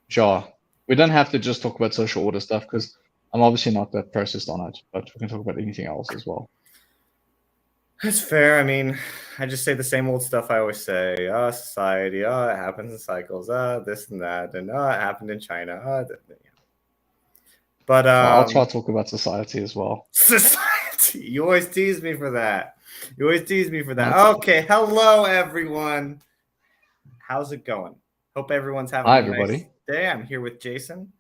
Sure. We don't have to just talk about social order stuff because I'm obviously not that processed on it, but we can talk about anything else as well. That's fair. I mean, I just say the same old stuff I always say. Society, it happens in cycles, this and that, and it happened in China. But Well, I'll try to talk about society as well. society. You always tease me for that. That's Okay, hello everyone. How's it going? Hope everyone's having Hi, a nice everybody. day. I'm here with Jason.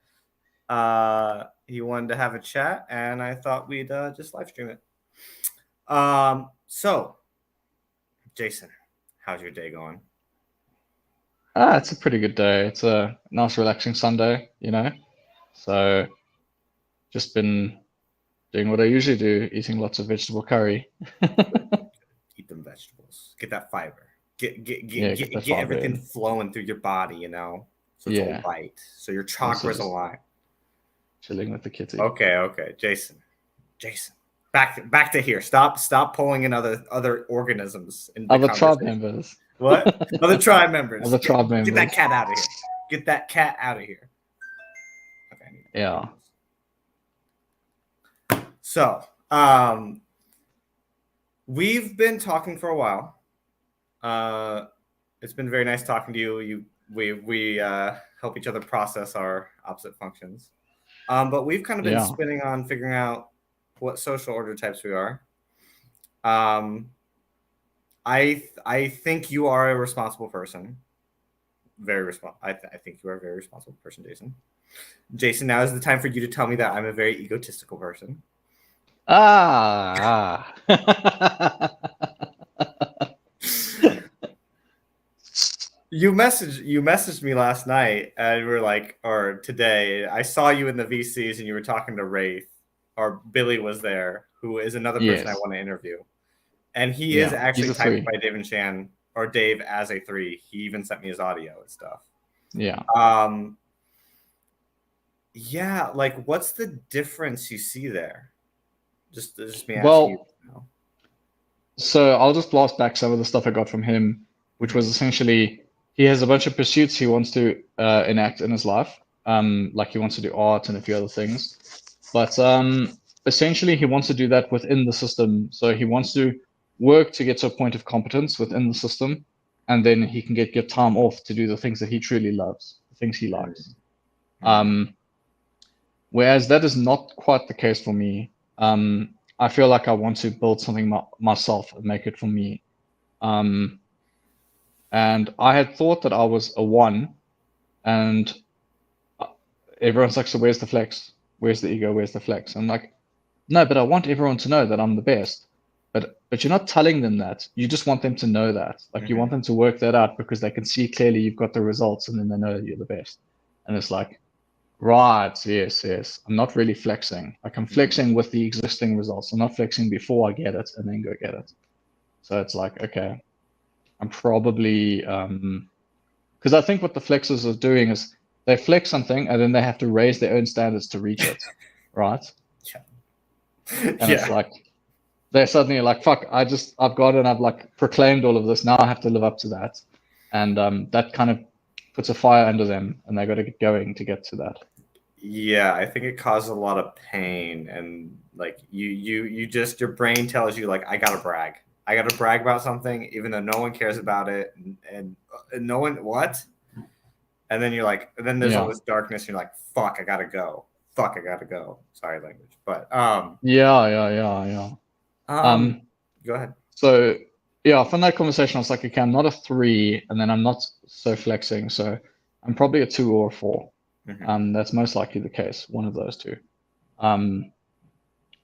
He wanted to have a chat, and I thought we'd just live stream it. So, Jason, how's your day going? It's a pretty good day. It's a nice, relaxing Sunday, So just been doing what I usually do, eating lots of vegetable curry. Eat them vegetables. Get that fiber. Get get Yeah, get get that get, get fiber everything in. flowing through your body, so it's all Yeah. right. So your Also chakras just align. chilling with the kitty. Okay, Jason. Back to here. Stop pulling in other organisms in the Other tribe conversation. members. What? Other tribe members. Other tribe Get that members. cat out of here. Get that cat out of here. Okay, I need to Yeah. So, we've been talking for a while. It's been very nice talking to you. We help each other process our opposite functions. But we've kind of been Yeah. spinning on figuring out what social order types we are. I think you are a responsible person. I think you are a very responsible person, Jason. Jason, now is the time for you to tell me that I'm a very egotistical person. Ah. You messaged me last night and we were like, or today, I saw you in the VCs and you were talking to Wraith, or Billy was there, who is another person I Yes. want to interview. And he is Yeah. He's actually a typed 3. by Dave and Shan, or Dave as a 3. He even sent me his audio and stuff. Yeah. Yeah, like what's the difference you see there? Just me asking Well, you now. so I'll just blast back some of the stuff I got from him, which was essentially he has a bunch of pursuits he wants to enact in his life. Like he wants to do art and a few other things. But essentially, he wants to do that within the system. So he wants to work to get to a point of competence within the system, and then he can get time off to do the things that he truly loves, the things he likes. Whereas that is not quite the case for me. I feel like I want to build something myself and make it for me. And I had thought that I was a 1, and everyone's like, so where's the flex? Where's the ego? Where's the flex? I'm like, no, but I want everyone to know that I'm the best. But you're not telling them that. You just want them to know that. Like you want them to work that out because they can see clearly you've got the results, and then they know you're the best. And it's like, right, yes. I'm not really flexing. Like I'm flexing with the existing results. I'm not flexing before I get it and then go get it. So it's like, okay, I'm probably because I think what the flexers are doing is they flex something and then they have to raise their own standards to reach it, right? And it's like they're suddenly like, fuck, I've got it and I've like proclaimed all of this. Now I have to live up to that. And that kind of puts a fire under them and they got to get going to get to that. Yeah, I think it causes a lot of pain, and like you just your brain tells you like I gotta brag about something even though no one cares about it, and no one what, and then you're like, and then there's all this darkness and you're like, fuck, I gotta go, sorry language, but Yeah. Go ahead. So yeah, from that conversation I was like, okay, I'm not a 3 and then I'm not so flexing, so I'm probably a 2 or a 4. That's most likely the case, one of those two. And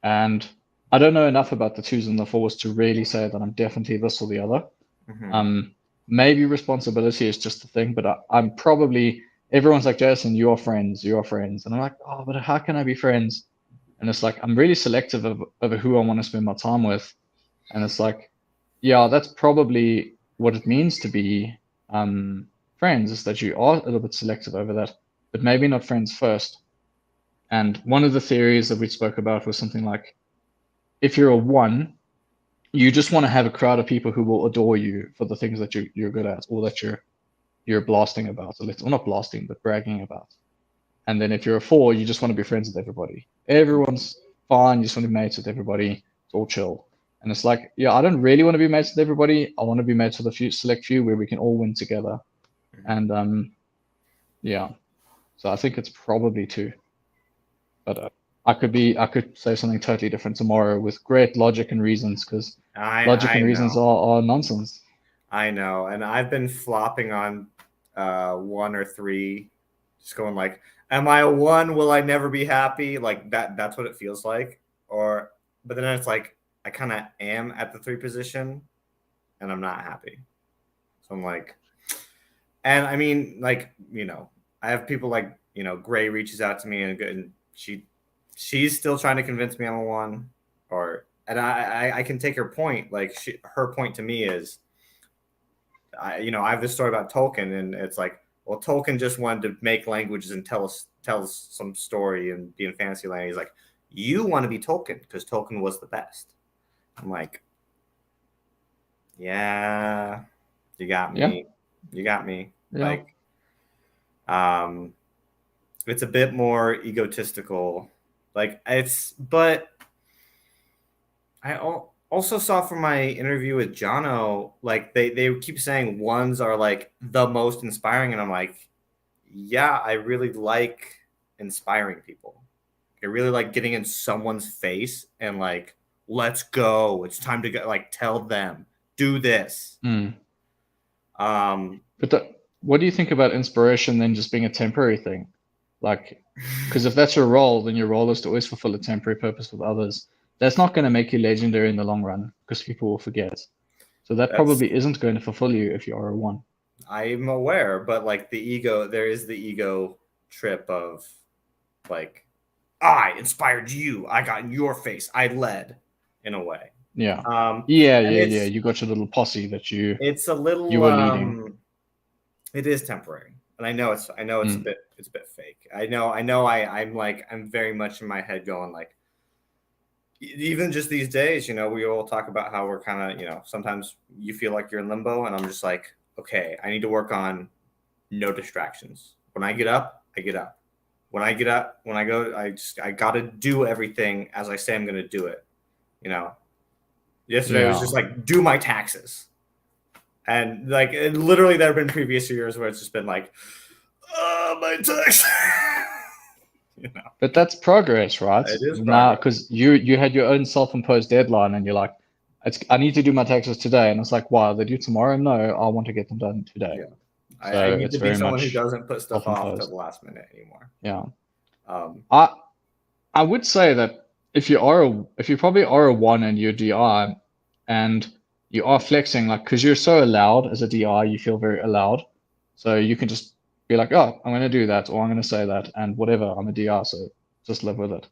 I don't know enough about the 2s and the 4s to really say that I'm definitely this or the other. Maybe responsibility is just the thing, but I'm probably, everyone's like, Jason, you're friends. And I'm like, oh, but how can I be friends? And it's like, I'm really selective over who I want to spend my time with. And it's like, yeah, that's probably what it means to be friends, is that you are a little bit selective over that, but maybe not friends first. And one of the theories that we spoke about was something like, if you're a 1, you just want to have a crowd of people who will adore you for the things that you're good at, or that you're you're blasting about. Well, not blasting, but bragging about. And then if you're a 4, you just want to be friends with everybody. Everyone's fine. You just want to be mates with everybody. It's all chill. And it's like, yeah, I don't really want to be mates with everybody. I want to be mates with a select few where we can all win together. And yeah, so I think it's probably 2. But I could say something totally different tomorrow with great logic and reasons, because logic and reasons are nonsense. I know, and I've been flopping on 1 or 3, just going like, am I a 1? Will I never be happy? Like that's what it feels like. But then it's like I kind of am at the 3 position, and I'm not happy. So I'm like, and I mean, like, I have people like, Gray reaches out to me and she's still trying to convince me I'm a 1, and I can take her point. Like her point to me is, I have this story about Tolkien, and it's like, well, Tolkien just wanted to make languages and tell some story and be in fantasy land. He's like, you want to be Tolkien because Tolkien was the best. I'm like, yeah, you got me. Yeah. You got me. Yeah. Like, it's a bit more egotistical. But I also saw from my interview with Jono, like they keep saying 1s are like the most inspiring, and I'm like, yeah, I really like inspiring people. I really like getting in someone's face and like, let's go. It's time to go. Like, tell them, do this. But what do you think about inspiration then just being a temporary thing? Like, because if that's your role, then your role is to always fulfill a temporary purpose with others. That's not going to make you legendary in the long run, because people will forget. So that probably isn't going to fulfill you if you are a 1. I'm aware, but like there is the ego trip of like, I inspired you. I got in your face. I led, in a way. Yeah. Yeah. You got your little posse that It's a little. You were leading. It is temporary, and I know it's a bit fake. I know. I'm very much in my head going like, even just these days, we all talk about how we're kind of, sometimes you feel like you're in limbo, and I'm just like, okay, I need to work on no distractions. When I get up, I get up. When I go, I got to do everything as I say I'm going to do it. Yesterday I was just like, do my taxes. And like, literally there have been previous years where it's just been like, my taxes. But that's progress, right? It is now, because you had your own self-imposed deadline, and you're like, I need to do my taxes today, and it's like, wow, they do tomorrow? No, I want to get them done today. Yeah. I need to be someone who doesn't put stuff off to the last minute anymore. Yeah. I would say that if you probably are a 1 and you're DI, and you are flexing, like, because you're so allowed as a DI, you feel very allowed, so you can just be like, oh, I'm going to do that, or I'm going to say that, and whatever, I'm a DI, so just live with it.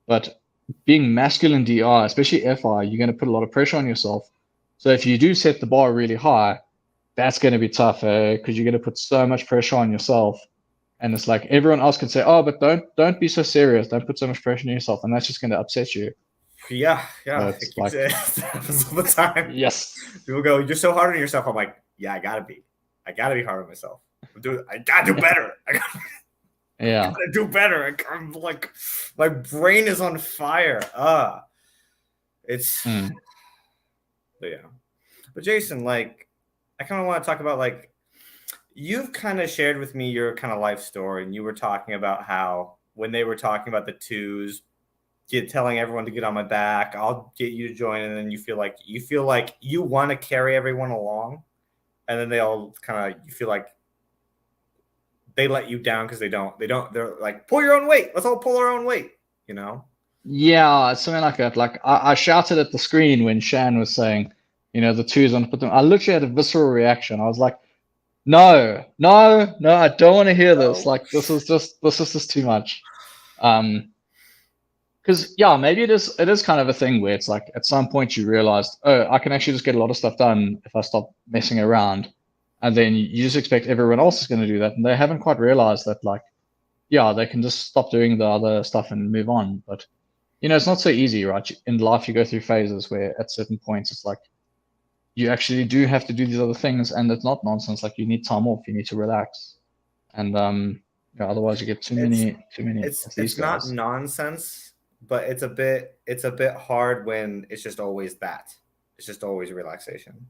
But being masculine DI, especially FI, you're going to put a lot of pressure on yourself. So if you do set the bar really high, that's going to be tough, because you're going to put so much pressure on yourself. And it's like everyone else can say, oh, but don't be so serious. Don't put so much pressure on yourself. And that's just going to upset you. Yeah. It happens all the time. Yes. People go, you're so hard on yourself. I'm like, yeah, I gotta be hard on myself. I gotta do better. I gotta do better. I'm like, my brain is on fire. It's but yeah. But Jason, like, I kind of want to talk about, like, you've kind of shared with me your kind of life story, and you were talking about how when they were talking about the 2s, telling everyone to get on my back, I'll get you to join, and then you feel like you want to carry everyone along, and then they all kind of, you feel like they let you down because they're like, pull your own weight. Let's all pull our own weight, Yeah, something like that. Like I shouted at the screen when Shan was saying, the 2s want to put them. I literally had a visceral reaction. I was like, no, I don't want to hear this. Like, this is just too much. Because maybe it is kind of a thing where it's like at some point you realized, oh, I can actually just get a lot of stuff done if I stop messing around, and then you just expect everyone else is going to do that, and they haven't quite realized that, like, they can just stop doing the other stuff and move on. But it's not so easy, right? In life, you go through phases where at certain points it's like, you actually do have to do these other things, and it's not nonsense. Like, you need time off, you need to relax, and yeah, otherwise you get too It's many of these it's not guys. nonsense, but it's a bit hard when it's just always that. It's just always relaxation.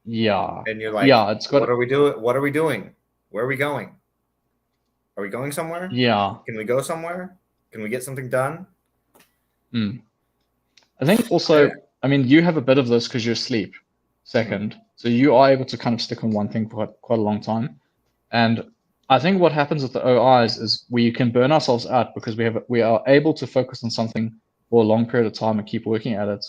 Yeah, And you're like, yeah, it's got what are we doing? What are we doing? Where are we going? Are we going somewhere? yeah. Can we go somewhere? Can we get something done? Mm. I think I, also, I mean, you have a bit of this because you're asleep. hmm, Second, so you are able to kind of stick on one thing for quite a long time. And I think what happens with the OIs is we can burn ourselves out because we are able to focus on something for a long period of time and keep working at it,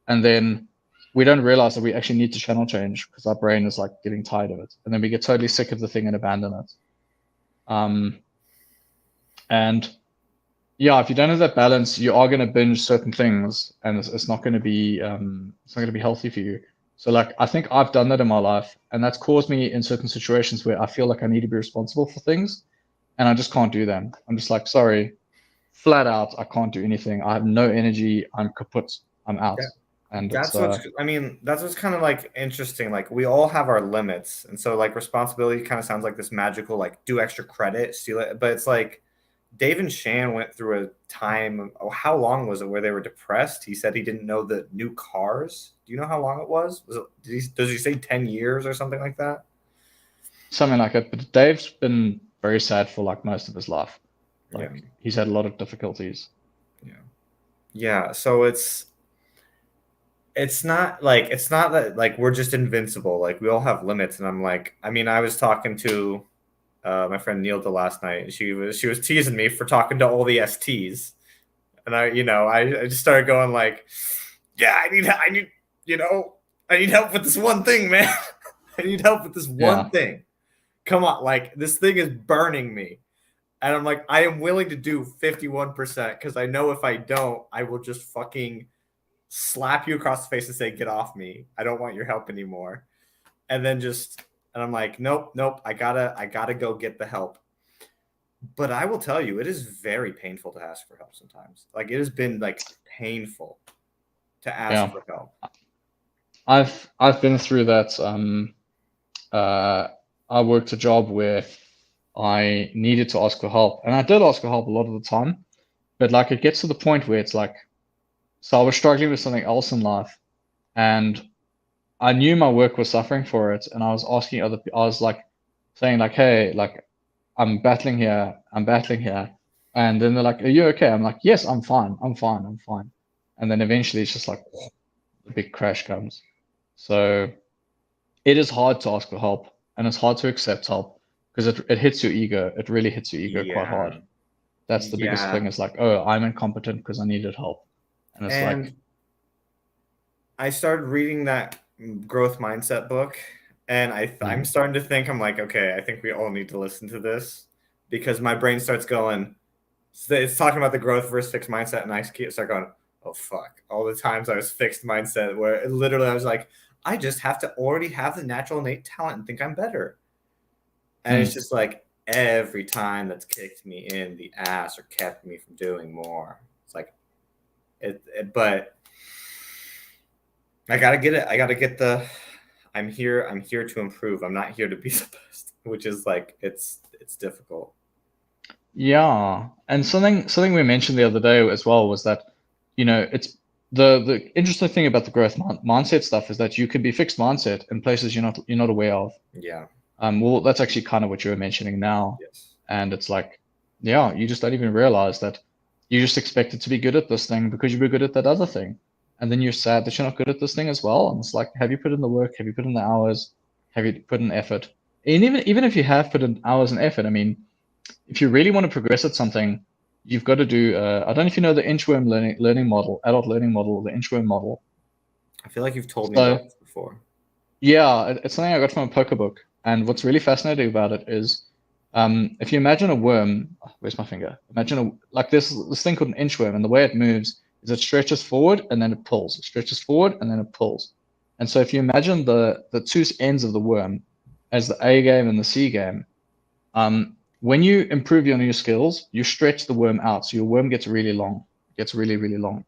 and then we don't realize that we actually need to channel change because our brain is like getting tired of it, and then we get totally sick of the thing and abandon it. Um, and yeah, if you don't have that balance, you are going to binge certain things, and it's not going to be healthy for you. So like, I think I've done that in my life, and that's caused me in certain situations where I feel like I need to be responsible for things, and I just can't do them. I'm just like, sorry, flat out, I can't do anything. I have no energy. I'm kaput. I'm out. And it's that's what's kind of like interesting. Like we all have our limits. And so like responsibility kind of sounds like this magical, like do extra credit, steal it. But it's like Dave and Shan went through a time, oh, how long was it where they were depressed? He said he didn't know the new cars. Do you know how long it was? Does he say 10 years or something like that? something like it. But Dave's been very sad for like most of his life. Yeah. Like, he's had a lot of difficulties. Yeah. Yeah. So it's not that like we're just invincible. Like we all have limits. And I'm like, I mean, I was talking to my friend Neil the last night, and she was teasing me for talking to all the STs, and I just started going like, yeah, I need help with this one thing, man. I need help with this one Yeah. thing. Come on, like this thing is burning me, and I'm like, I am willing to do 51% because I know if I don't, I will just fucking slap you across the face and say, get off me. I don't want your help anymore. And then and I'm like, nope, I gotta go get the help. But I will tell you, it is very painful to ask for help sometimes. Like it has been like painful to ask Yeah. for help. I've been through that. I worked a job where I needed to ask for help, and I did ask for help a lot of the time. But like, it gets to the point where it's like, so I was struggling with something else in life, and I knew my work was suffering for it, and I was asking other people. I was like saying like, hey, like, I'm battling here, and then they're like, are you okay? I'm like, yes, I'm fine, I'm fine. And then eventually it's just like the big crash comes. So it is hard to ask for help, and it's hard to accept help because it hits your ego. It really hits your ego quite hard. Yeah. That's the biggest thing. Yeah. Is like, oh, I'm incompetent because I needed help, and it's like, And I started reading that growth mindset book, and I'm starting to think, I'm like, okay, I think we all need to listen to this because my brain starts going, it's talking about the growth versus fixed mindset, and I start going, oh fuck, all the times I was fixed mindset where literally I was like, I just have to already have the natural innate talent and think I'm better. And it's just like every time that's kicked me in the ass or kept me from doing more. It's like but I gotta get it. I gotta get I'm here to improve. I'm not here to be the best, which is like it's difficult. yeah. And something we mentioned the other day as well was that, it's the interesting thing about the growth mindset stuff is that you can be fixed mindset in places you're not aware of. Yeah. Well, that's actually kind of what you were mentioning now. Yes. And it's like, yeah, you just don't even realize that you just expected to be good at this thing because you were good at that other thing. And then you're sad that you're not good at this thing as well. And it's like, have you put in the work? Have you put in the hours? Have you put in effort? And even if you have put in hours and effort, I mean, if you really want to progress at something, you've got to do, I don't know if you know the inchworm learning model, adult learning model, the inchworm model. I feel like you've told me So, about this before. yeah, it's something I got from a poker book. And what's really fascinating about it is, if you imagine a worm, where's my finger? Imagine like this thing called an inchworm, and the way it moves is it stretches forward and then it pulls. It stretches forward and then it pulls. And so if you imagine the two ends of the worm as the A game and the C game, when you improve on your skills, you stretch the worm out. So your worm gets really long, gets really, really long.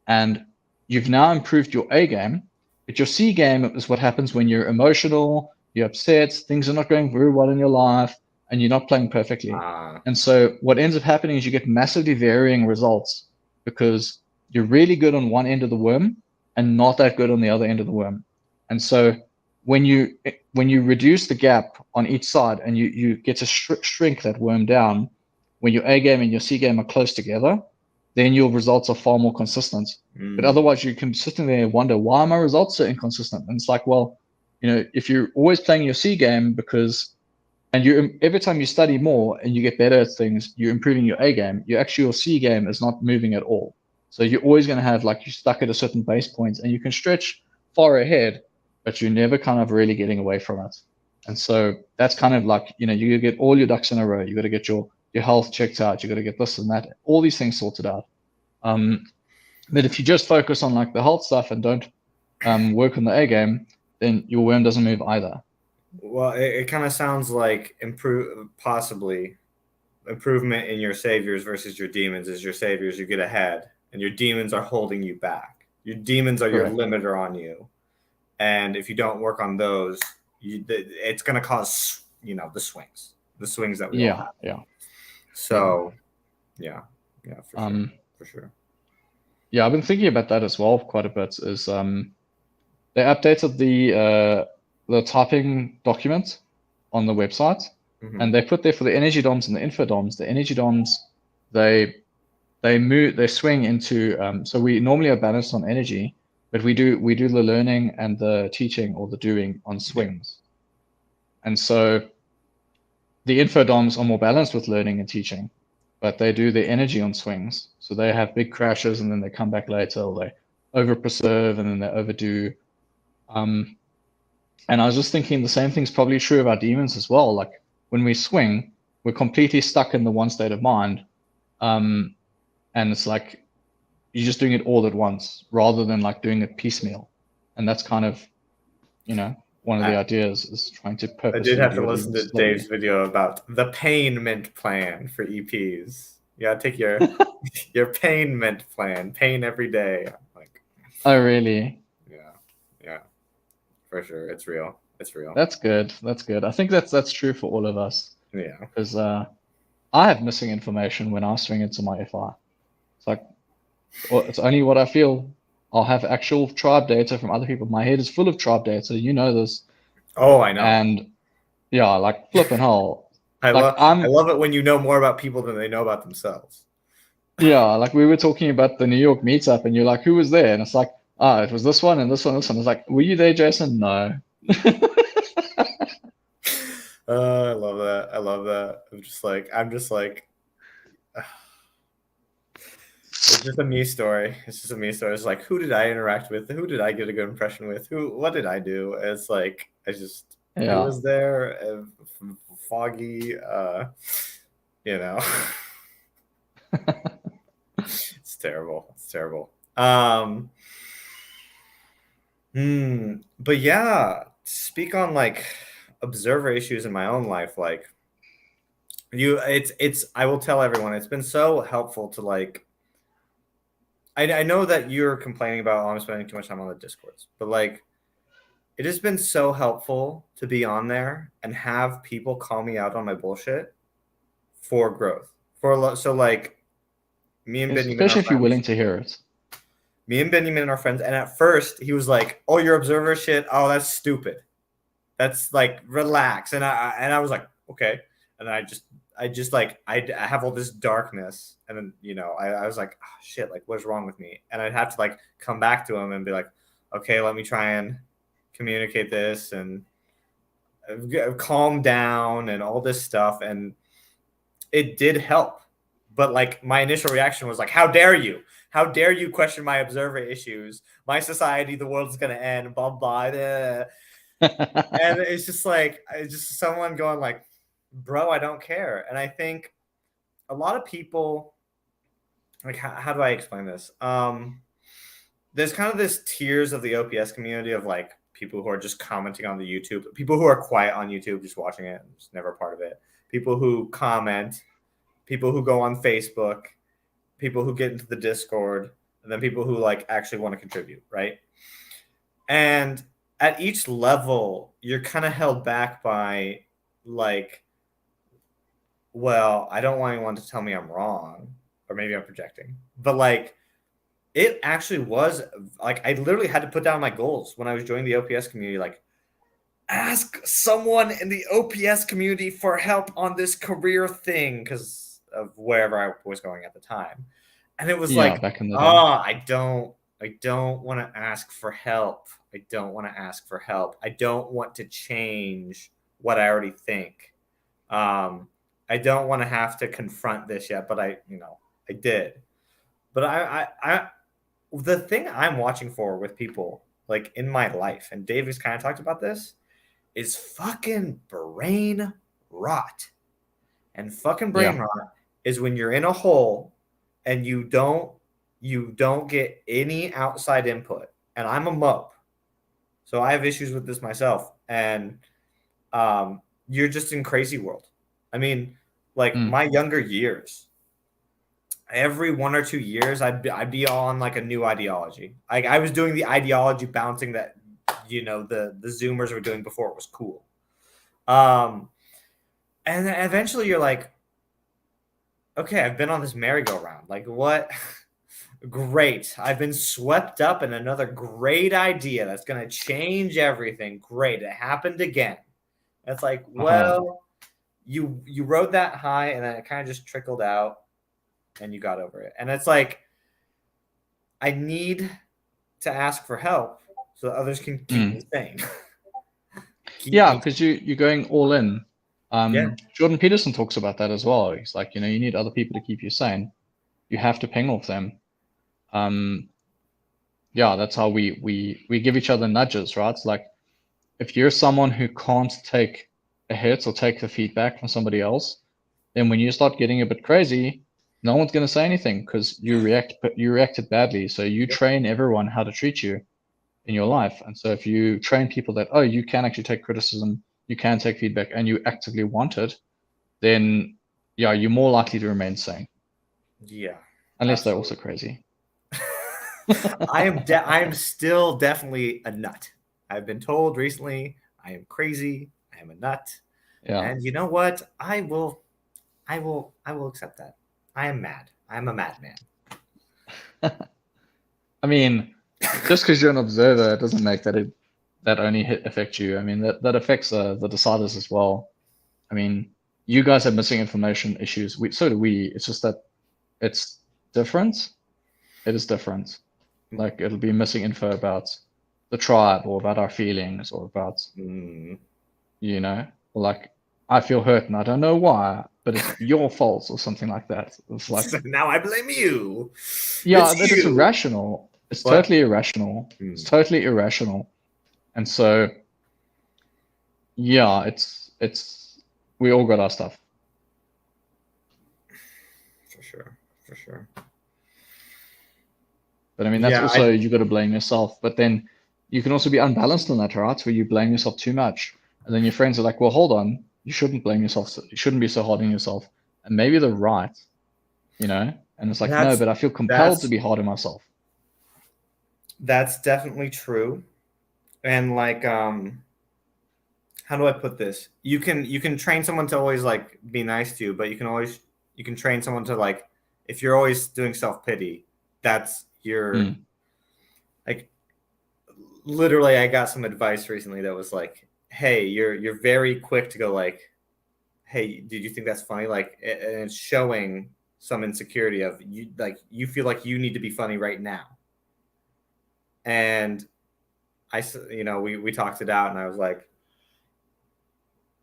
And you've now improved your A game. But your C game is what happens when you're emotional, you're upset, things are not going very well in your life, and you're not playing perfectly. And so what ends up happening is you get massively varying results because you're really good on one end of the worm and not that good on the other end of the worm. And so when you reduce the gap on each side and you get to shrink that worm down, when your A game and your C game are close together, then your results are far more consistent. But otherwise, you can sit there and wonder, why are my results so inconsistent? And it's like, well, if you're always playing your C game and every time you study more and you get better at things, you're improving your A game. Your C game is not moving at all. So you're always going to have you're stuck at a certain base point, and you can stretch far ahead, but you're never kind of really getting away from it. And so that's kind of you get all your ducks in a row. You got to get your health checked out. You got to get this and that, all these things sorted out. But if you just focus on the health stuff and don't work on the A game, then your worm doesn't move either. Well, it kind of sounds like possibly improvement in your saviors versus your demons. Is your saviors you get ahead, and your demons are holding you back. Your demons are your limiter on you, and if you don't work on those, it's going to cause the swings that we all have. Yeah. So, yeah, for sure. Yeah, I've been thinking about that as well quite a bit. Is they updated the typing document on the website, and they put there for the energy DOMs and the info DOMs. The energy DOMs, they swing into. So we normally are balanced on energy, but we do the learning and the teaching or the doing on swings. And so the info DOMs are more balanced with learning and teaching, but they do the energy on swings. So they have big crashes and then they come back later, or they over preserve and then they overdo. And I was just thinking the same thing's probably true of our demons as well. Like when we swing, we're completely stuck in the one state of mind. And it's like you're just doing it all at once rather than doing it piecemeal. And that's kind of, one of the ideas is trying to purposely. I did have to listen to Dave's video about the painment plan for EPs. Yeah, take your painment plan, pain every day. Oh, really? Yeah, for sure. It's real. That's good. I think that's true for all of us. Yeah. Because I have missing information when I swing into my FI. It's like, well, it's only what I feel. I'll have actual tribe data from other people. My head is full of tribe data. You know this. Oh, I know. And yeah, flipping hell. I love it when you know more about people than they know about themselves. Yeah, we were talking about the New York meetup, and you're like, who was there? And it's like, it was this one and this one, this one. It's like, were you there, Jason? No. I love that. I'm just like, it's just a me story. It's like, who did I interact with? Who did I get a good impression with? What did I do? It's like, who was there? Foggy, It's terrible. But yeah, speak on observer issues in my own life. I will tell everyone, it's been so helpful to I know that you're complaining about, I'm spending too much time on the Discords, but it has been so helpful to be on there and have people call me out on my bullshit for growth. Me and Benjamin, especially if you're willing to hear it. Me and Benjamin are friends, and at first he was like, "Oh, your observer shit. Oh, that's stupid. That's relax." And I was like, "Okay." And I have all this darkness, and then I was like, oh, "Shit, what's wrong with me?" And I'd have to come back to him and be like, "Okay, let me try and communicate this and calm down and all this stuff." And it did help. But my initial reaction was how dare you? How dare you question my observer issues? My society, the world's gonna end, blah blah. Blah. And it's just someone going bro, I don't care. And I think a lot of people, how do I explain this? There's kind of this tiers of the OPS community of people who are just commenting on the YouTube, people who are quiet on YouTube, just watching it, just never part of it. People who comment, people who go on Facebook, people who get into the Discord, and then people who actually want to contribute, right? And at each level, you're kind of held back by like, well, I don't want anyone to tell me I'm wrong, or maybe I'm projecting, but like, it actually was like, I literally had to put down my goals when I was joining the OPS community. Like, ask someone in the OPS community for help on this career thing because of wherever I was going at the time. And it was Yeah, like, back in the oh, day. I don't want to ask for help. I don't want to ask for help. I don't want to change what I already think. I don't want to have to confront this yet, but I did. But the thing I'm watching for with people like in my life, and Dave has kind of talked about this, is fucking brain rot. And fucking brain Yeah. rot is when you're in a hole and you don't get any outside input. And I'm a mope, so I have issues with this myself. And you're just in crazy world. I mean, like my younger years, every 1 or 2 years, I'd be on like a new ideology. I was doing the ideology bouncing that the Zoomers were doing before it was cool. And then eventually you're like, okay, I've been on this merry-go-round. Like, what? Great. I've been swept up in another great idea that's going to change everything. Great. It happened again. And it's like, well, you rode that high and then it kind of just trickled out and you got over it. And it's like, I need to ask for help so that others can keep me sane. Yeah, because you're going all in. Yeah. Jordan Peterson talks about that as well. He's like, you need other people to keep you sane. You have to ping off them. Yeah, that's how we give each other nudges, right? It's like if you're someone who can't take a hit or take the feedback from somebody else, then when you start getting a bit crazy, no one's going to say anything because you reacted badly. So you train everyone how to treat you in your life. And so if you train people that, oh, you can actually take criticism, you can take feedback, and you actively want it, then yeah, you're more likely to remain sane. Yeah. Unless they're Absolutely. also crazy. I am still definitely a nut. I've been told recently I am crazy. I am a nut. Yeah. And you know what? I will accept that. I am mad. I'm a madman. I mean, just because you're an observer doesn't make that only affect you. I mean, that affects the deciders as well. I mean, you guys have missing information issues. So do we. It's just that it's different. It is different. Like it'll be missing info about the tribe or about our feelings or about, like I feel hurt and I don't know why, but it's your fault or something like that. It's like, now I blame you. yeah, It's that is you. irrational. It's What? totally irrational. It's totally irrational. And so, yeah, we all got our stuff. For sure. But I mean, that's also, you got to blame yourself. But then you can also be unbalanced on that, right? Where you blame yourself too much. And then your friends are like, well, hold on. You shouldn't blame yourself. You shouldn't be so hard on yourself. And maybe they're right, And it's like, no, but I feel compelled to be hard on myself. That's definitely true. And like, how do I put this? You can train someone to always like be nice to you, but you can train someone to like, if you're always doing self-pity, that's your like, literally I got some advice recently that was like, hey, you're very quick to go like, hey, did you think that's funny? Like, and it's showing some insecurity of you, like you feel like you need to be funny right now. And we talked it out, and I was like,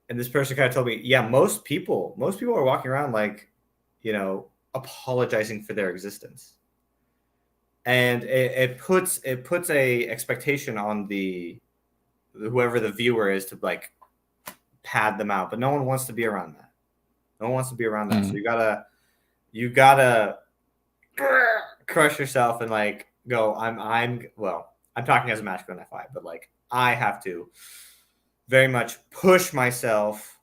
and this person kind of told me, yeah, most people are walking around like, apologizing for their existence. And it puts a expectation on whoever the viewer is to like pad them out, but no one wants to be around that. No one wants to be around that. So you gotta crush yourself and like go, I'm talking as a masculine FI, but like I have to very much push myself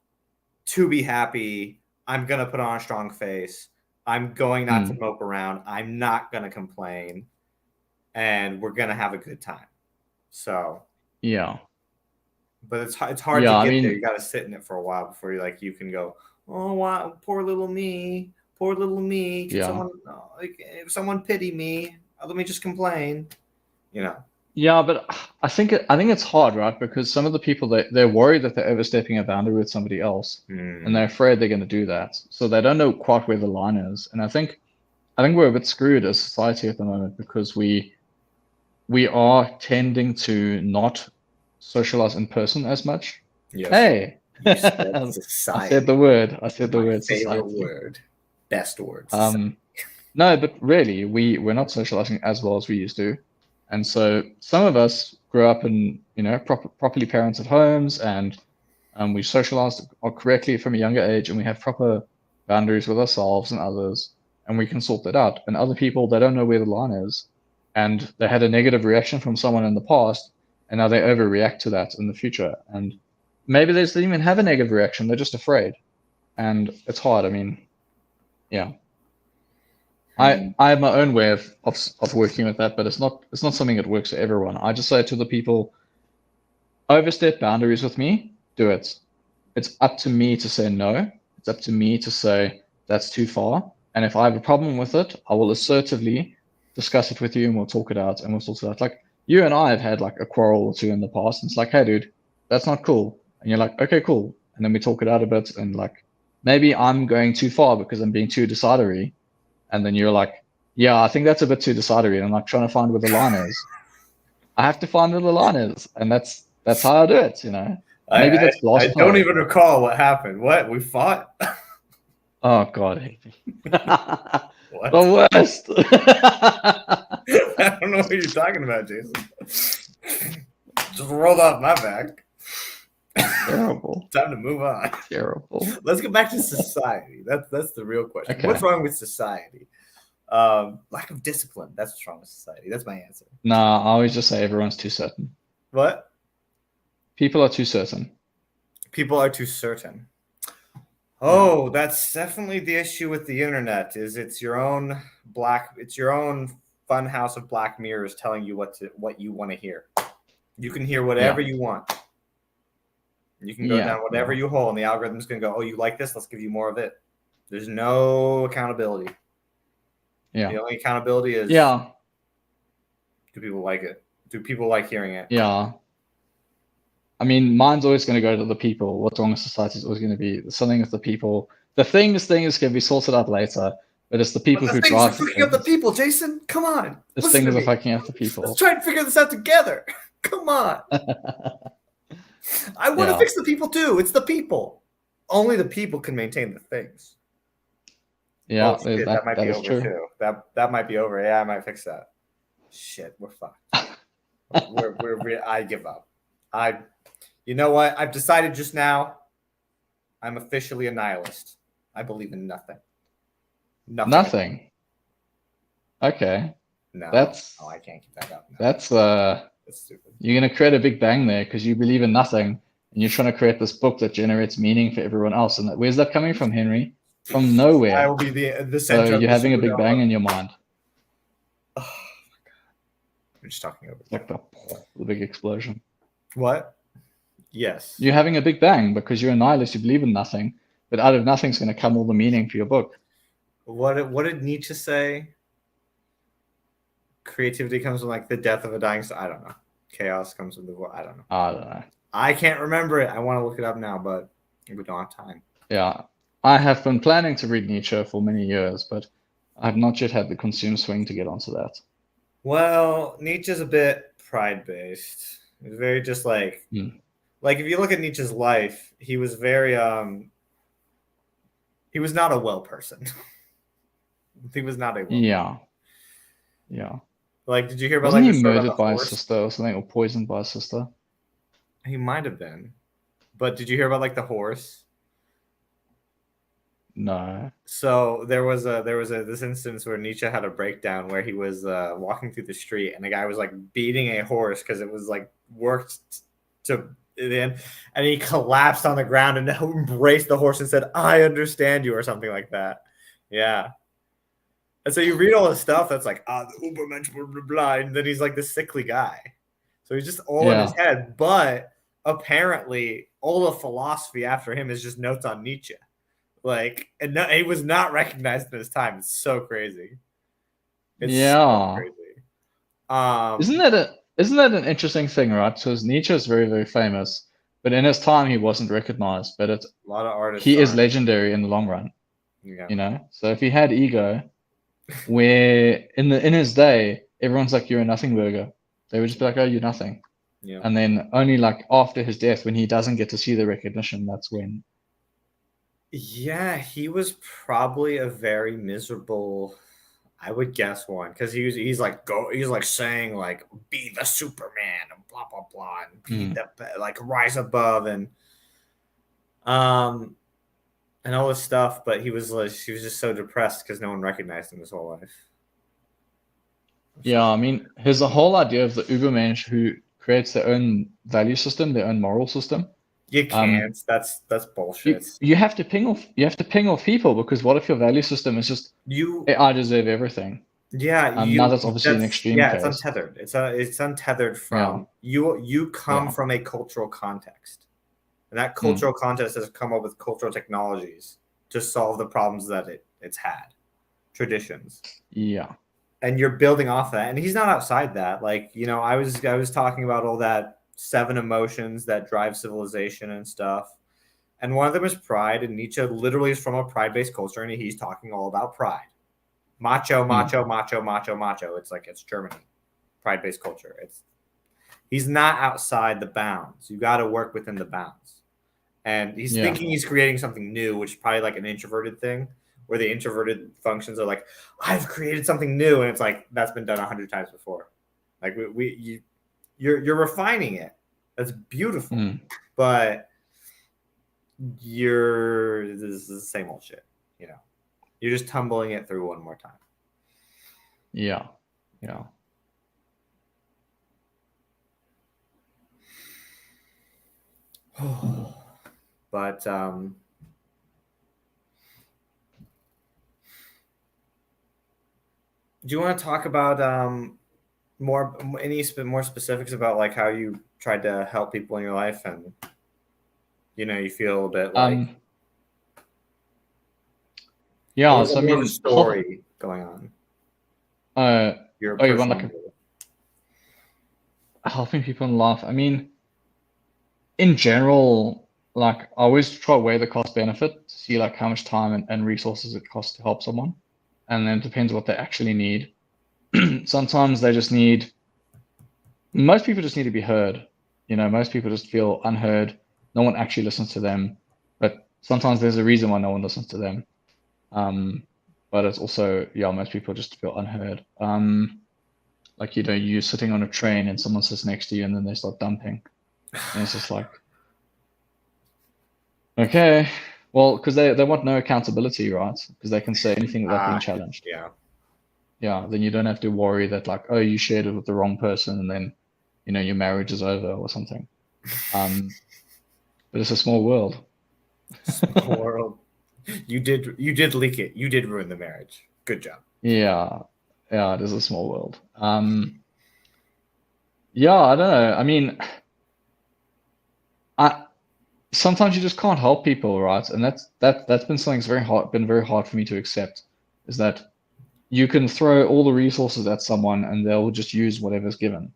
to be happy. I'm gonna put on a strong face. I'm going not to mope around. I'm not gonna complain, and we're gonna have a good time. So Yeah. but it's hard Yeah, to I get there. mean, You got to sit in it for a while before you can go, oh wow, poor little me, poor little me. Can yeah. someone if someone pity me? Let me just complain. Yeah, but I think it's hard, right? Because some of the people they're worried that they're overstepping a boundary with somebody else, and they're afraid they're going to do that. So they don't know quite where the line is. And I think we're a bit screwed as society at the moment because we are tending to not socialize in person as much. Yes, Hey, you said I said the society. word. I said the My word favorite society. word, best word. Um, no, but really, we're not socializing as well as we used to. And so some of us grew up in, properly parented homes, and we socialized correctly from a younger age, and we have proper boundaries with ourselves and others, and we can sort that out. And other people, they don't know where the line is, and they had a negative reaction from someone in the past, and now they overreact to that in the future. And maybe they didn't even have a negative reaction; they're just afraid, and it's hard. I mean, yeah. I have my own way of working with that, but it's not something that works for everyone. I just say to the people, overstep boundaries with me, do it. It's up to me to say no. It's up to me to say that's too far. And if I have a problem with it, I will assertively discuss it with you and we'll talk it out and we'll sort it out. Like you and I have had like a quarrel or two in the past. And it's like, hey, dude, that's not cool. And you're like, okay, cool. And then we talk it out a bit and like maybe I'm going too far because I'm being too decidery. And then you're like, yeah, I think that's a bit too decidery. And I'm like trying to find where the line is. I have to find where the line is. And that's how I do it, Maybe I that's glass I don't half. even recall what happened. What we fought? Oh God, I hate me. What? The worst. I don't know what you're talking about, Jason. Just rolled off my back. Terrible. Time to move on. Terrible. Let's get back to society. That's the real question. Okay. What's wrong with society? Lack of discipline. That's what's wrong with society. That's my answer. Nah, I always just say everyone's too certain. What? People are too certain. People are too certain. Yeah. Oh, that's definitely the issue with the internet. It's your own fun house of black mirrors telling you what you want to hear. You can hear whatever Yeah. you want. You can go down whatever you hole, and the algorithm's going to go, oh, you like this? Let's give you more of it. There's no accountability. Yeah. The only accountability is, Yeah. do people like it? Do people like hearing it? Yeah. I mean, mine's always going to go to the people. What's wrong with society is always going to be something with the people. The things can be sorted out later, but it's the people who drive Things are fucking up the people, Jason. Come on. This thing is fucking up the people. Let's try and figure this out together. Come on. I want to fix the people too. It's the people. Only the people can maintain the things. Yeah, shit, that might be over true. too. That might be over. Yeah, I might fix that. Shit, we're fucked. I give up. You know what? I've decided just now. I'm officially a nihilist. I believe in nothing. Nothing. Okay. No. I can't keep that up. No. That's stupid. You're gonna create a big bang there because you believe in nothing, and you're trying to create this book that generates meaning for everyone else. And where's that coming from, Henry? From nowhere. I will be the center. So you're having a big bang in your mind. Oh my god! I'm just talking over. Like the big explosion. What? Yes. You're having a big bang because you're a nihilist. You believe in nothing, but out of nothing's going to come all the meaning for your book. What did Nietzsche say? Creativity comes from like the death of a dying star. I don't know. Chaos comes from the war. I don't know. I can't remember it. I want to look it up now, but we don't have time. Yeah. I have been planning to read Nietzsche for many years, but I have not yet had the consume swing to get onto that. Well, Nietzsche's a bit pride-based. It's very just like if you look at Nietzsche's life, he was very he was not a well person. He was not a well person. Yeah. Like, did you hear about Wasn't like he murdered by his sister or something, or poisoned by his sister? He might have been. But did you hear about like the horse? No. So there was this instance where Nietzsche had a breakdown where he was walking through the street and the guy was like beating a horse because it was like worked to the end, and he collapsed on the ground and embraced the horse and said, "I understand you," or something like that. Yeah. And so you read all this stuff that's like, the Ubermensch, blah, blah, blah, and then he's like this sickly guy. So he's just all in his head. But apparently, all the philosophy after him is just notes on Nietzsche. Like, and no, he was not recognized in his time. It's so crazy. It's so crazy. Isn't that an interesting thing, right? Because Nietzsche is very, very famous, but in his time he wasn't recognized. But a lot of artists. He is legendary in the long run. Yeah. You know? So if he had ego, where in his day, everyone's like, you're a nothing burger. They would just be like, oh, you're nothing. Yeah. And then only like after his death, when he doesn't get to see the recognition, that's when. Yeah, he was probably a very miserable, I would guess, one, because he's like saying like be the Superman and blah blah blah and be the like rise above and all this stuff, but he was just so depressed because no one recognized him his whole life. Yeah, I mean, his whole idea of the Ubermensch who creates their own value system, their own moral system. You can't. That's bullshit. You have to ping off people, because what if your value system is just hey, I deserve everything? Yeah, now that's obviously an extreme case. It's untethered. It's untethered from you come from a cultural context, and that cultural context has come up with cultural technologies to solve the problems that it's had, traditions. Yeah. And you're building off that, and he's not outside that. Like, you know, I was talking about all that 7 emotions that drive civilization and stuff, and one of them is pride. And Nietzsche literally is from a pride-based culture, and he's talking all about pride, macho, macho, macho, macho, macho. It's like it's Germany, pride-based culture. He's not outside the bounds. You got to work within the bounds, and he's thinking he's creating something new, which is probably like an introverted thing, where the introverted functions are like, I've created something new. And it's like, that's been done 100 times before. Like you're refining it. That's beautiful. But this is the same old shit, you know, you're just tumbling it through one more time. Yeah. Yeah. But, do you want to talk about more specifics about like how you tried to help people in your life, and you feel a bit like so I mean, story going on. You want like helping people in life. I mean, in general, like I always try to weigh the cost benefit to see like how much time and resources it costs to help someone. And then it depends what they actually need. Sometimes most people just need to be heard. Most people just feel unheard. No one actually listens to them. But sometimes there's a reason why no one listens to them. But it's also, most people just feel unheard. Like, you're sitting on a train and someone sits next to you and then they start dumping. And it's just like, okay. Well, because they want no accountability, right? Because they can say anything without being challenged. Yeah. Then you don't have to worry that like, oh, you shared it with the wrong person and then, your marriage is over or something. But it's a small world. Small world. You did leak it. You did ruin the marriage. Good job. Yeah. It is a small world. Yeah, I don't know. I mean, sometimes you just can't help people, right? And that's been something that's been very hard for me to accept, is that you can throw all the resources at someone and they'll just use whatever's given.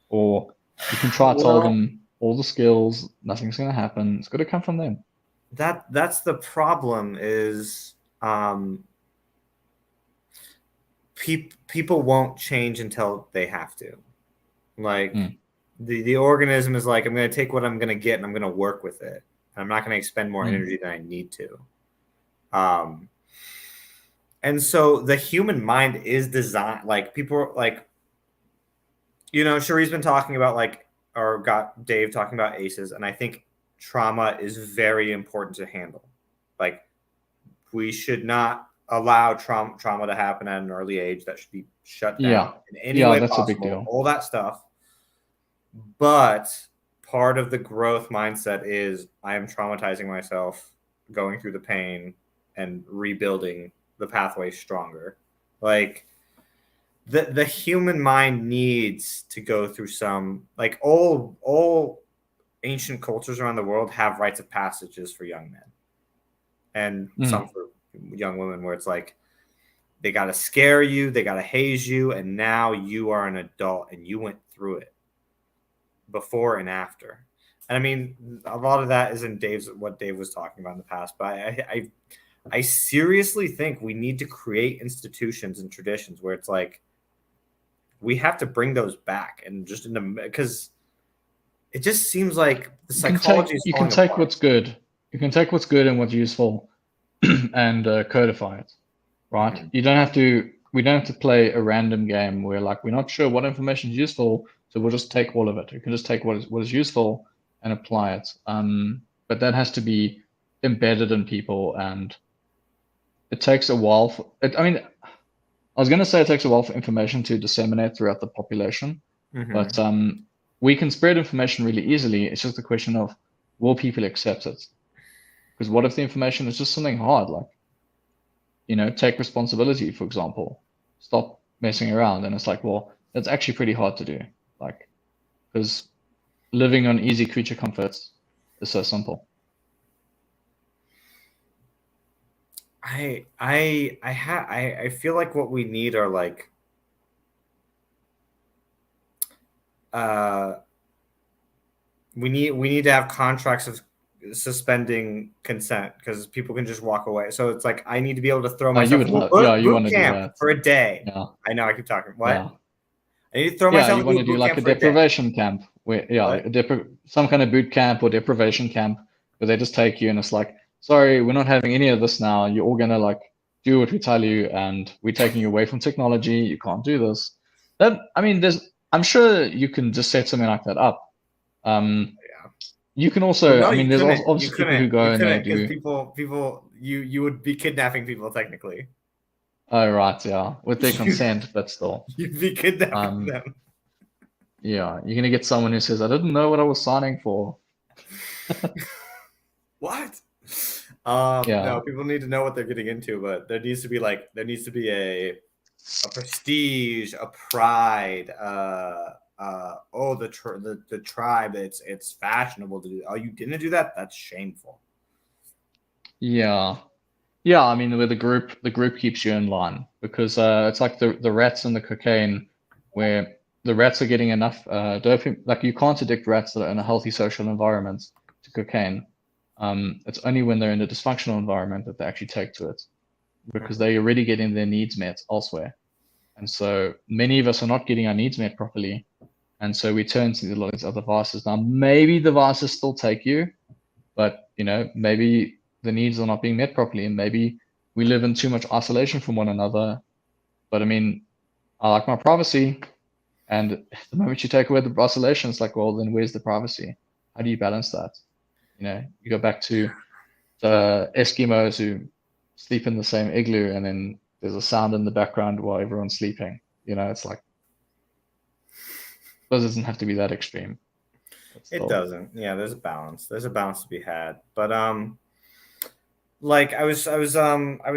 Or you can try to tell them all the skills, nothing's going to happen. It's got to come from them. That's the problem is people won't change until they have to. Like the organism is like, I'm going to take what I'm going to get and I'm going to work with it. I'm not going to expend more energy than I need to. And so the human mind is designed, like people like, Cherie's been talking about or got Dave talking about ACEs. And I think trauma is very important to handle. Like, we should not allow trauma to happen at an early age. That should be shut down in any way that's possible. A big deal. All that stuff. But part of the growth mindset is I am traumatizing myself, going through the pain and rebuilding the pathway stronger. Like, the human mind needs to go through some, like, all ancient cultures around the world have rites of passages for young men, and some for young women, where it's like they got to scare you, they got to haze you, and now you are an adult and you went through it before and after. And I mean, a lot of that is in what Dave was talking about in the past, but I seriously think we need to create institutions and traditions where it's like we have to bring those back, and just because it just seems like the psychology is you falling can take apart. what's good. You can take what's good and what's useful, and codify it, right? Mhm. You don't have to. We don't have to play a random game where like we're not sure what information is useful, so we'll just take all of it. You can just take what is useful and apply it. But that has to be embedded in people, and it takes a while. I mean, I was going to say it takes a while for information to disseminate throughout the population, but Mhm. we can spread information really easily. It's just a question of will people accept it? Because what if the information is just something hard, like, take responsibility, for example, stop messing around. And it's like, well, that's actually pretty hard to do. Like, because living on easy creature comforts is so simple. I feel like what we need are like uh we need to have contracts of suspending consent, because people can just walk away. So it's like I need to be able to throw You myself would into love, yeah, you boot want to do camp that. for a day. Yeah, I know I keep talking. What? yeah. I need to throw Yeah, myself you want into to a do boot like camp a for a day. deprivation camp where, What? some kind of boot camp or deprivation camp where they just take you and it's like, sorry, we're not having any of this now. You're all gonna like do what we tell you, and we're taking you away from technology. You can't do this. I mean, I'm sure you can just set something like that up. Yeah. You can Well, also, no, I mean, you there's couldn't. You obviously people who couldn't. go You and they couldn't, because do, you would be kidnapping people technically. oh, right, yeah, with their You, consent, but still. you'd be kidnapping Um, them. yeah, you're gonna get someone who says, I didn't know what I was signing for. What? Yeah. No, people need to know what they're getting into, but there needs to be a prestige, a pride. The tribe. It's fashionable to do. Oh, you didn't do that? That's shameful. Yeah. Yeah, I mean, where the group keeps you in line because it's like the rats and the cocaine, where the rats are getting enough dopamine. Like you can't addict rats that are in a healthy social environment to cocaine. It's only when they're in a dysfunctional environment that they actually take to it because Mhm. they're already getting their needs met elsewhere. And so many of us are not getting our needs met properly, and so we turn to a lot of these other vices. Now, maybe the vices still take you, but maybe the needs are not being met properly, and maybe we live in too much isolation from one another. But I mean, I like my privacy, and the moment you take away the isolation, it's like, well, then where's the privacy? How do you balance that? You go back to the Eskimos who sleep in the same igloo, and then there's a sound in the background while everyone's sleeping. It's like, it doesn't have to be that extreme. But It still, doesn't. Yeah, there's a balance. There's a balance to be had. But like I was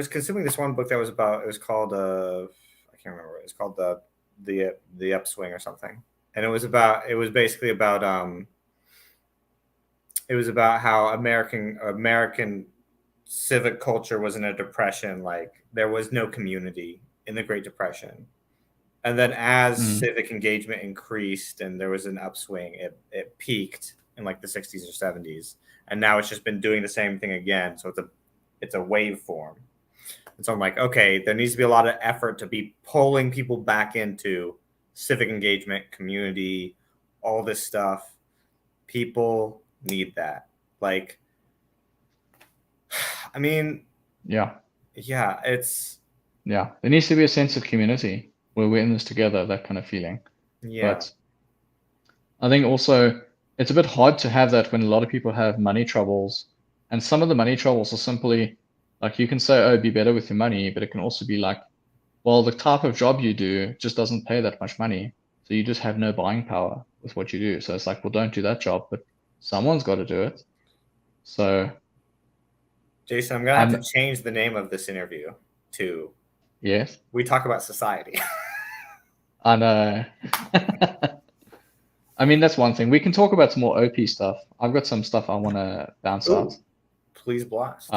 consuming this one book that was about. It was called I can't remember. It's called the Upswing or something, and it was basically about it was about how American civic culture was in a depression. Like there was no community in the Great Depression, and then as mm, civic engagement increased and there was an upswing, it peaked in like the 60s or 70s, and now it's just been doing the same thing again. So it's a waveform. And so I'm like, okay, there needs to be a lot of effort to be pulling people back into civic engagement, community, all this stuff. People need that. Like, I mean, yeah, yeah, it's yeah. There needs to be a sense of community where we're in this together, that kind of feeling. yeah. But I think also it's a bit hard to have that when a lot of people have money troubles. And some of the money troubles are simply like you can say, oh, be better with your money, but it can also be like, well, the type of job you do just doesn't pay that much money. So you just have no buying power with what you do. So it's like, well, don't do that job, but someone's got to do it. So Jason, I'm gonna have to I'm, change the name of this interview to yes. "We Talk About Society." I know. I mean, that's one thing. We can talk about some more OP stuff. I've got some stuff I want to bounce out. Please blast.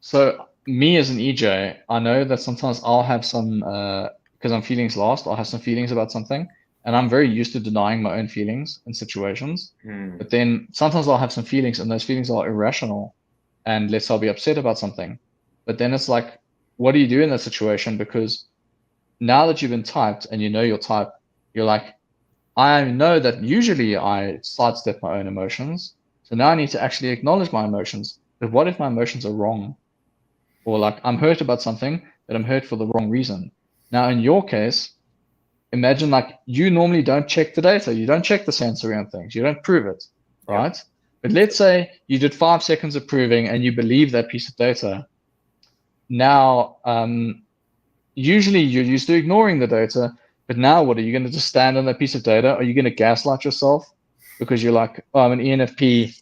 So me as an EJ, I know that sometimes I'll have some, because I'm feelings lost, I'll have some feelings about something, and I'm very used to denying my own feelings in situations. But then sometimes I'll have some feelings, and those feelings are irrational, and let's say I'll be upset about something. But then it's like, what do you do in that situation? Because now that you've been typed and you know your type, you're like, I know that usually I sidestep my own emotions. So now I need to actually acknowledge my emotions. But what if my emotions are wrong? Or like I'm hurt about something, but I'm hurt for the wrong reason. Now, in your case, imagine like you normally don't check the data, you don't check the sensory on things, you don't prove it, right? Yep. But let's say you did 5 seconds of proving and you believe that piece of data. Now, usually you're used to ignoring the data, but now what are you going to just stand on that piece of data? Are you going to gaslight yourself because you're like, oh, I'm an ENFP,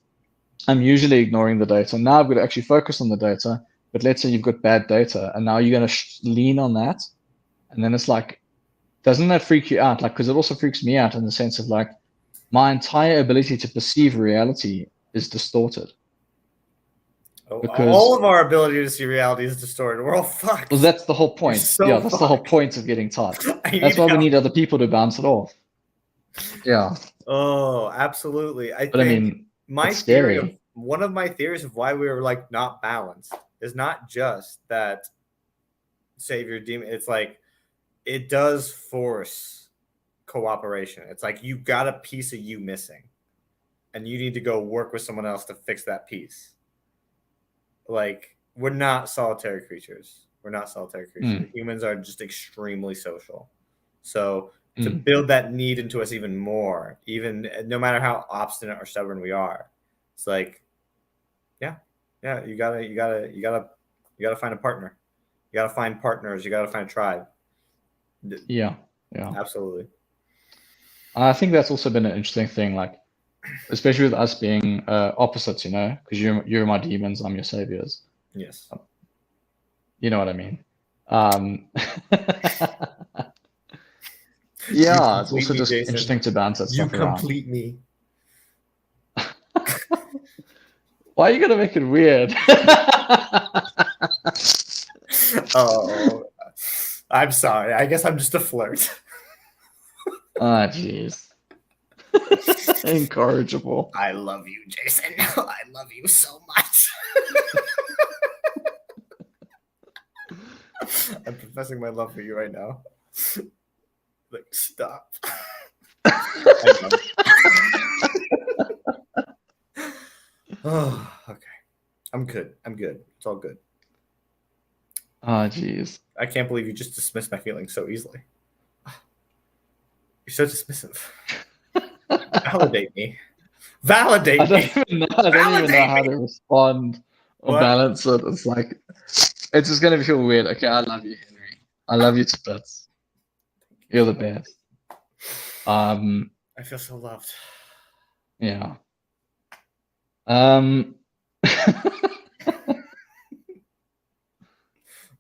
I'm usually ignoring the data. Now I've got to actually focus on the data. But let's say you've got bad data and now you're going to lean on that. And then it's like, doesn't that freak you out? Like, because it also freaks me out in the sense of like, my entire ability to perceive reality is distorted. Because all of our ability to see reality is distorted. We're all fucked. Well, that's the whole point. So yeah, that's the whole point of getting typed. That's why we need other people to bounce it off. Yeah. Oh, absolutely. I mean, one of my theories of why we were like not balanced is not just that savior demon. It's like it does force cooperation. It's like you got a piece of you missing, and you need to go work with someone else to fix that piece. Like we're not solitary creatures. Humans are just extremely social. So to build that need into us even more, even no matter how obstinate or stubborn we are, it's like, yeah, you gotta find a partner. You gotta find partners. You gotta find a tribe. Yeah, absolutely. I think that's also been an interesting thing, like especially with us being opposites, you know, because you're my demons, I'm your saviors. Yes. You know what I mean? Yeah, it's also just Jason. Interesting to bounce that stuff around. You complete me. Why are you gonna make it weird? Oh, I'm sorry. I guess I'm just a flirt. Ah, jeez. Incorrigible. I love you, Jason. I love you so much. I'm professing my love for you right now. Like, stop. Oh, okay. I'm good. It's all good. Oh, jeez. I can't believe you just dismissed my feelings so easily. You're so dismissive. Validate me. I don't even know how to respond or balance it. It's like, it's just going to feel weird. Okay, I love you, Henry. I love you to bits. You're the best. I feel so loved. Yeah.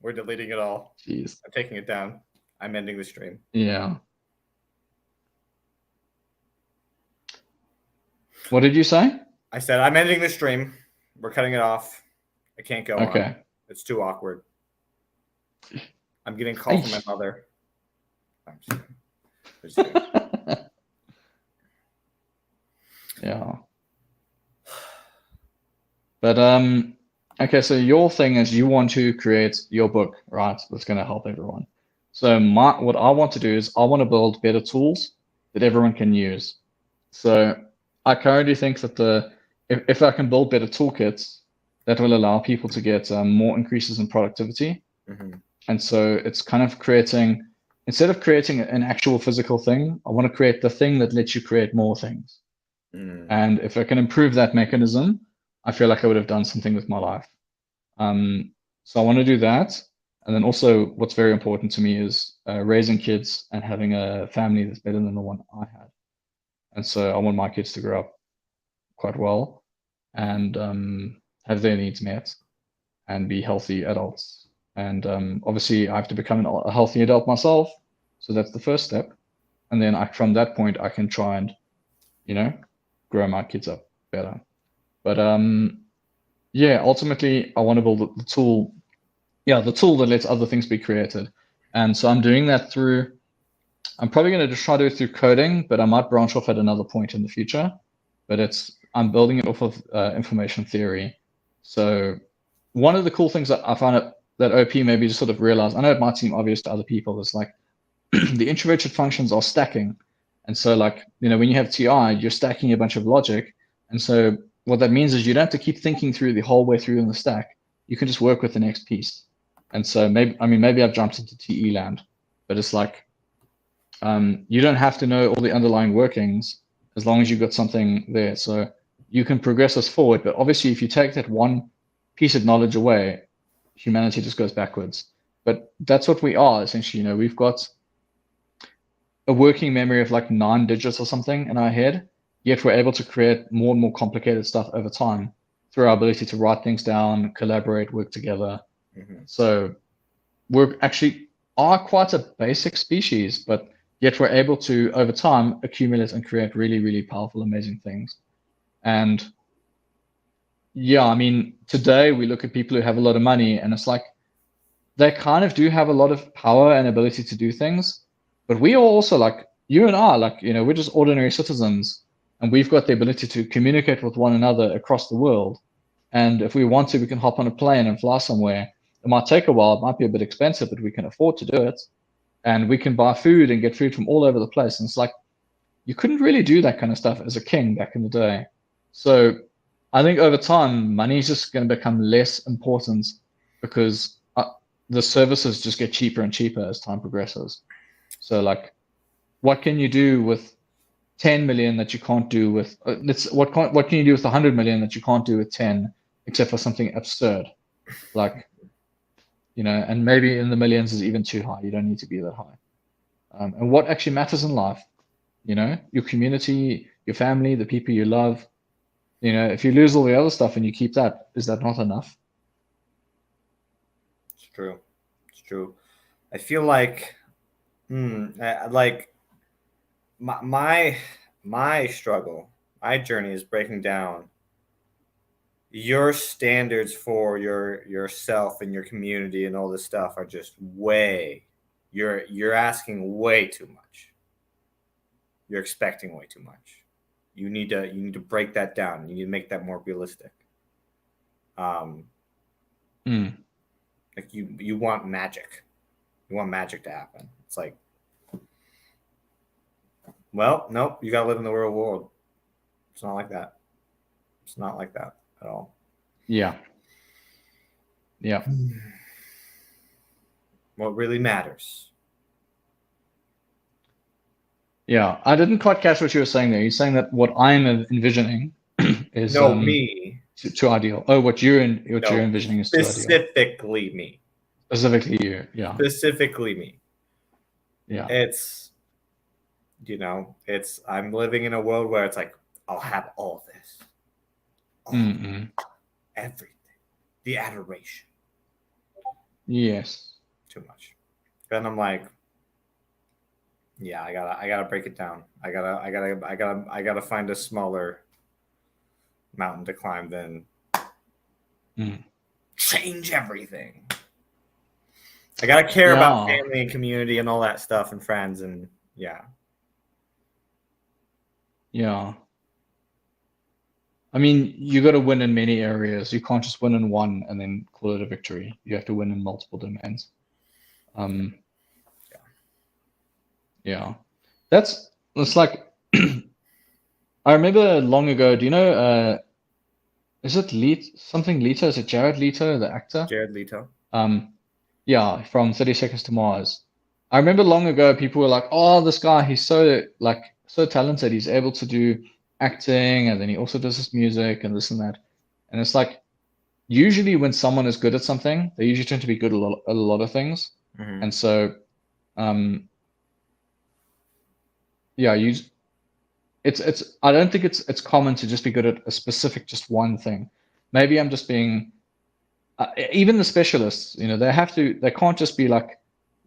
We're deleting it all. Jeez. I'm taking it down. I'm ending the stream. Yeah. What did you say? I said I'm ending the stream. We're cutting it off. I can't go on. It's too awkward. I'm getting called from my mother. I'm just Yeah. But okay, so your thing is you want to create your book, right? That's going to help everyone. So what I want to do is I want to build better tools that everyone can use. So I currently think that if I can build better toolkits, that will allow people to get more increases in productivity. And so it's kind of creating, instead of creating an actual physical thing, I want to create the thing that lets you create more things. And if I can improve that mechanism, I feel like I would have done something with my life. So I want to do that. And then also what's very important to me is raising kids and having a family that's better than the one I had. And so I want my kids to grow up quite well and have their needs met and be healthy adults And obviously, I have to become a healthy adult myself. So that's the first step. And then from that point, I can try and, grow my kids up better. But yeah, ultimately, I want to build the tool. Yeah, the tool that lets other things be created. And so I'm doing that through. I'm probably going to just try to do it through coding, but I might branch off at another point in the future. But I'm building it off of information theory. So one of the cool things that I find that OP maybe just sort of realized, I know it might seem obvious to other people, is like the introverted functions are stacking. And so like, when you have TI, you're stacking a bunch of logic. And so what that means is you don't have to keep thinking through the whole way through in the stack. You can just work with the next piece. And so maybe I've jumped into TE land, but it's like, you don't have to know all the underlying workings as long as you've got something there. So you can progress us forward. But obviously, if you take that one piece of knowledge away, humanity just goes backwards. But that's what we are, essentially. We've got a working memory of like 9 digits or something in our head, yet we're able to create more and more complicated stuff over time through our ability to write things down, collaborate, work together. So we're actually are quite a basic species, but yet we're able to, over time, accumulate and create really, really powerful, amazing things. And yeah, I mean, today we look at people who have a lot of money, and it's like they kind of do have a lot of power and ability to do things, but we are also like you and I, like, we're just ordinary citizens, and we've got the ability to communicate with one another across the world. And if we want to, we can hop on a plane and fly somewhere. It might take a while, it might be a bit expensive, but we can afford to do it. And we can buy food and get food from all over the place. And it's like, you couldn't really do that kind of stuff as a king back in the day. So I think over time, money is just going to become less important because the services just get cheaper and cheaper as time progresses. So like, what can you do with 10 million that you can't do with, what can you do with 100 million that you can't do with 10, except for something absurd? Like, and maybe in the millions is even too high. You don't need to be that high. And what actually matters in life, your community, your family, the people you love. If you lose all the other stuff and you keep that, is that not enough? It's true. It's true. I feel like, like my struggle, my journey is breaking down your standards for yourself and your community and all this stuff are just you're asking way too much. You're expecting way too much. You need to break that down. You need to make that more realistic. Like you want magic. You want magic to happen. It's like, well, nope, you gotta live in the real world. It's not like that. It's not like that at all. Yeah. What really matters. Yeah, I didn't quite catch what you were saying there. You're saying that what I'm envisioning is me. Too ideal. Oh, what you're envisioning is too ideal. Specifically me. Specifically you, yeah. Specifically me. Yeah. It's I'm living in a world where it's like I'll have all this. Everything. The adoration. Yes. Too much. Then I'm like, yeah, I gotta break it down. I gotta find a smaller mountain to climb than change everything. I gotta care about family and community and all that stuff and friends and yeah. I mean, you got to win in many areas. You can't just win in one and then call it a victory. You have to win in multiple domains. Yeah. It's like I remember long ago. Do you know? Is it something Leto? Is it Jared Leto, the actor? Jared Leto. Yeah, from 30 Seconds to Mars. I remember long ago people were like, "Oh, this guy, he's so talented. He's able to do acting, and then he also does this music and this and that." And it's like, usually when someone is good at something, they usually tend to be good at a lot of things. And so, yeah, I don't think it's common to just be good at a specific, just one thing. Maybe I'm just being even the specialists, they can't just be like,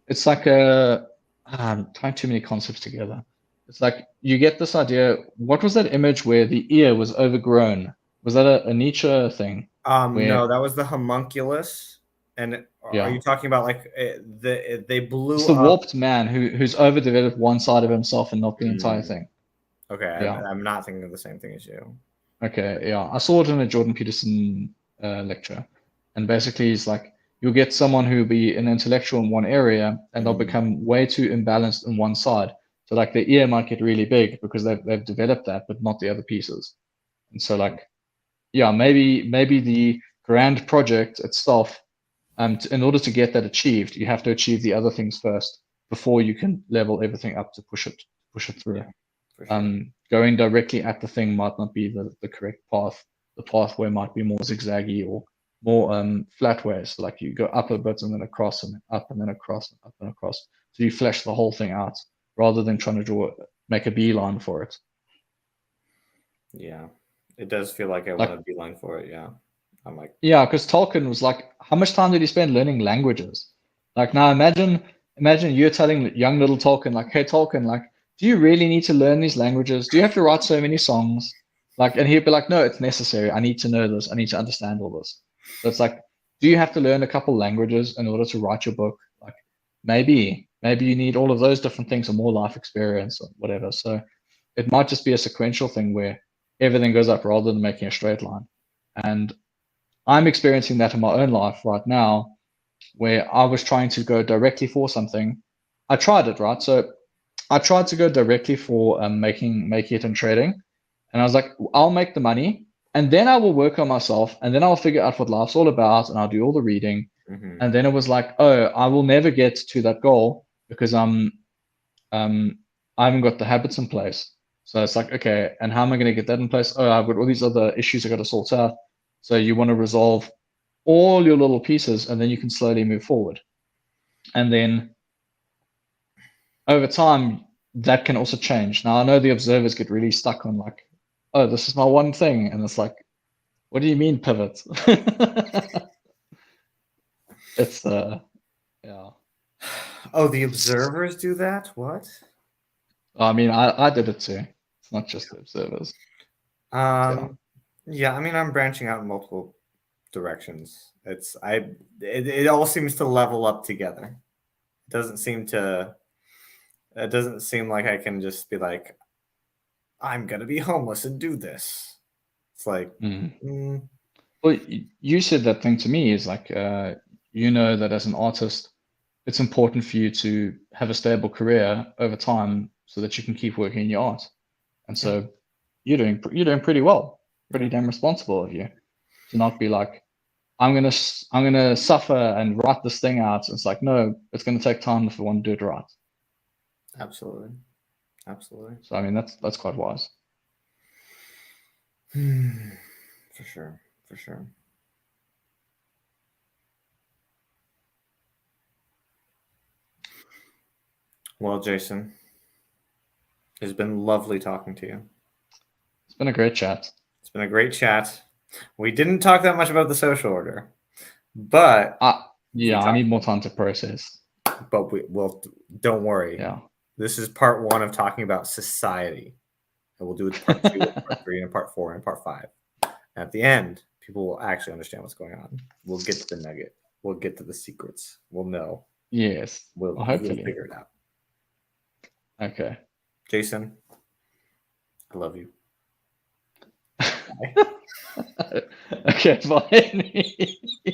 it's like I'm tying too many concepts together. It's like you get this idea. What was that image where the ear was overgrown? Was that a Nietzsche thing? No, that was the homunculus. And are you talking about like they blew It's the up? warped man who's overdeveloped one side of himself and not the entire thing. Okay, Yeah. I'm not thinking of the same thing as you. Okay, yeah. I saw it in a Jordan Peterson lecture. And basically he's like, you'll get someone who'll be an intellectual in one area and they'll become way too imbalanced in one side. So like the ear might get really big because they've developed that, but not the other pieces. And so like, yeah, maybe the grand project itself, in order to get that achieved, you have to achieve the other things first before you can level everything up to push it through. Yeah, for sure. Going directly at the thing might not be the correct path. The pathway might be more zigzaggy or more flat ways. So like you go up a bit and then across and up and then across and up and across. So you flesh the whole thing out rather than trying to make a beeline for it. Yeah, it does feel like I want a beeline for it. Yeah, I'm like, yeah, because Tolkien was like, how much time did he spend learning languages? Like now, imagine you're telling young little Tolkien, like, hey Tolkien, like, do you really need to learn these languages? Do you have to write so many songs? Like, and he'd be like, no, it's necessary. I need to know this. I need to understand all this. So it's like, do you have to learn a couple languages in order to write your book? Like, maybe you need all of those different things or more life experience or whatever. So it might just be a sequential thing where everything goes up rather than making a straight line. And I'm experiencing that in my own life right now, where I was trying to go directly for something. I tried it, right? So I tried to go directly for making it in trading. And I was like, I'll make the money and then I will work on myself and then I'll figure out what life's all about and I'll do all the reading. And then it was like, oh, I will never get to that goal because I haven't got the habits in place. So it's like, okay, and how am I going to get that in place? Oh, I've got all these other issues I got to sort out. So you want to resolve all your little pieces and then you can slowly move forward. And then over time, that can also change. Now, I know the observers get really stuck on like, oh, this is my one thing. And it's like, what do you mean pivot? It's, yeah. Oh, the observers do that? What? I mean, I did it too. It's not just the observers. Yeah, I mean, I'm branching out in multiple directions. It all seems to level up together. It doesn't seem like I can just be like, I'm gonna be homeless and do this. It's like, Well, you said that thing to me is like, that as an artist, it's important for you to have a stable career over time so that you can keep working in your art. And so you're doing pretty well, pretty damn responsible of you to not be like, I'm gonna suffer and write this thing out. It's like, no, it's gonna take time if I want to do it right. Absolutely. So I mean, that's quite wise. For sure. Well, Jason, it's been lovely talking to you. It's been a great chat. We didn't talk that much about the social order, but yeah, I need more time to process. But don't worry. Yeah. This is part 1 of talking about society. And we'll do it part 2, and part 3, and part 4, and part 5. And at the end, people will actually understand what's going on. We'll get to the nugget. We'll get to the secrets. We'll know. Yes. We'll figure it out. Okay. Jason, I love you. Okay, bye.